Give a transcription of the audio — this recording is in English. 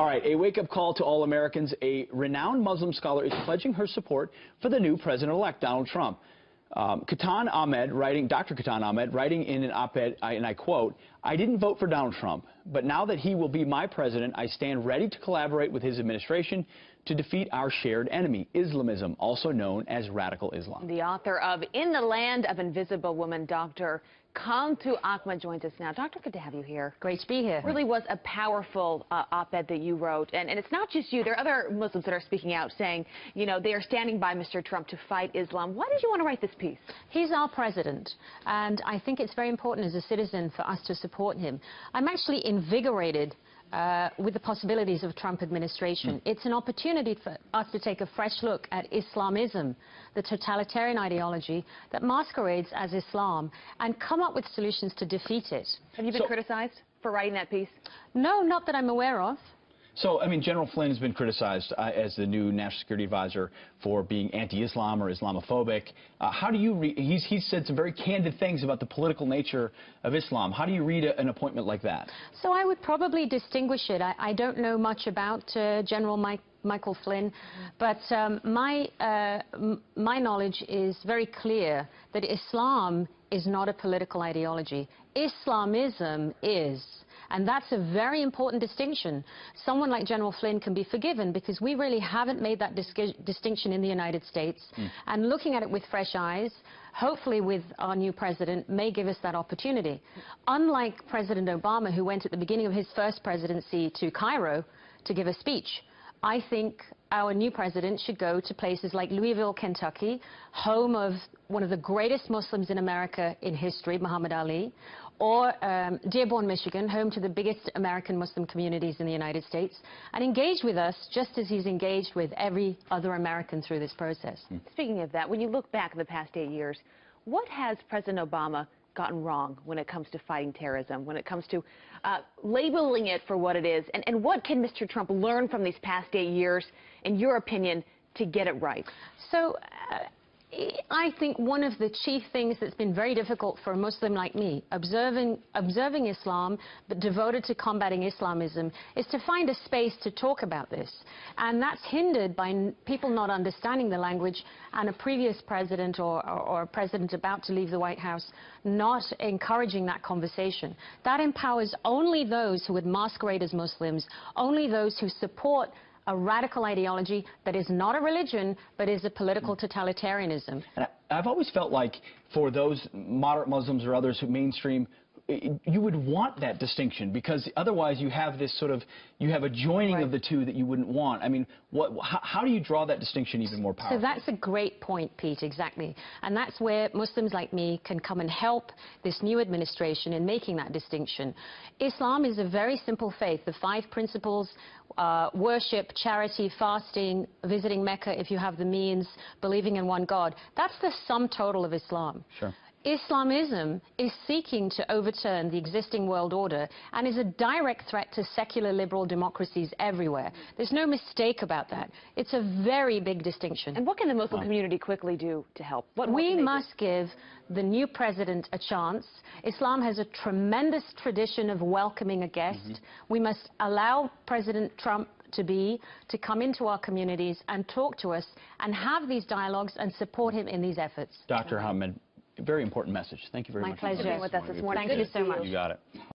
All right, a wake-up call to all Americans. A renowned Muslim scholar is pledging her support for the new president-elect, Donald Trump. Dr. Katan Ahmed, writing in an op-ed, and I quote, "I didn't vote for Donald Trump, but now that he will be my president, I stand ready to collaborate with his administration to defeat our shared enemy, Islamism, also known as radical Islam." The author of In the Land of Invisible Women, Dr. Katan Ahmed, joins us now. Doctor, good to have you here. Great to be here. It really was a powerful op-ed that you wrote. And it's not just you. There are other Muslims that are speaking out saying, you know, they are standing by Mr. Trump to fight Islam. Why did you want to write this piece? He's our president, and I think it's very important as a citizen for us to support him. I'm actually invigorated with the possibilities of Trump administration. It's an opportunity for us to take a fresh look at Islamism, the totalitarian ideology that masquerades as Islam, and come up with solutions to defeat it. Have you been criticized for writing that piece? No, not that I'm aware of. So, I mean, General Flynn has been criticized as the new national security advisor for being anti-Islam or Islamophobic. How do you read? He's said some very candid things about the political nature of Islam. How do you read an appointment like that? So I would probably distinguish it. I don't know much about General Michael Flynn, but my knowledge is very clear that Islam is not a political ideology. Islamism is. And that's a very important distinction. Someone like General Flynn can be forgiven because we really haven't made that distinction in the United States. And looking at it with fresh eyes, hopefully with our new president, may give us that opportunity. Unlike President Obama, who went at the beginning of his first presidency to Cairo to give a speech, I think our new president should go to places like Louisville, Kentucky, home of one of the greatest Muslims in America in history, Muhammad Ali, or Dearborn, Michigan, home to the biggest American Muslim communities in the United States, and engage with us just as he's engaged with every other American through this process. Speaking of that, when you look back at the past 8 years, what has President Obama gotten wrong when it comes to fighting terrorism, when it comes to labeling it for what it is? And what can Mr. Trump learn from these past 8 years, in your opinion, to get it right? So I think one of the chief things that's been very difficult for a Muslim like me, observing Islam but devoted to combating Islamism, is to find a space to talk about this. And that's hindered by people not understanding the language, and a previous president or a president about to leave the White House not encouraging that conversation. That empowers only those who would masquerade as Muslims, only those who support a radical ideology that is not a religion, but is a political totalitarianism. And I've always felt like for those moderate Muslims or others who mainstream, you would want that distinction, because otherwise you have this sort of, you have a joining of the two that you wouldn't want. I mean, how do you draw that distinction even more powerful? So that's a great point, Pete, exactly. And that's where Muslims like me can come and help this new administration in making that distinction. Islam is a very simple faith. The 5 principles: worship, charity, fasting, visiting Mecca if you have the means, believing in one God. That's the sum total of Islam. Sure. Islamism is seeking to overturn the existing world order and is a direct threat to secular liberal democracies everywhere. There's no mistake about that. It's a very big distinction. And what can the Muslim community quickly do to help? We must give the new president a chance. Islam has a tremendous tradition of welcoming a guest. We must allow President Trump to come into our communities and talk to us and have these dialogues and support him in these efforts. Dr. Ahmed, very important message. Thank you very much. My pleasure. For being with us this morning. Thank you so much. You got it.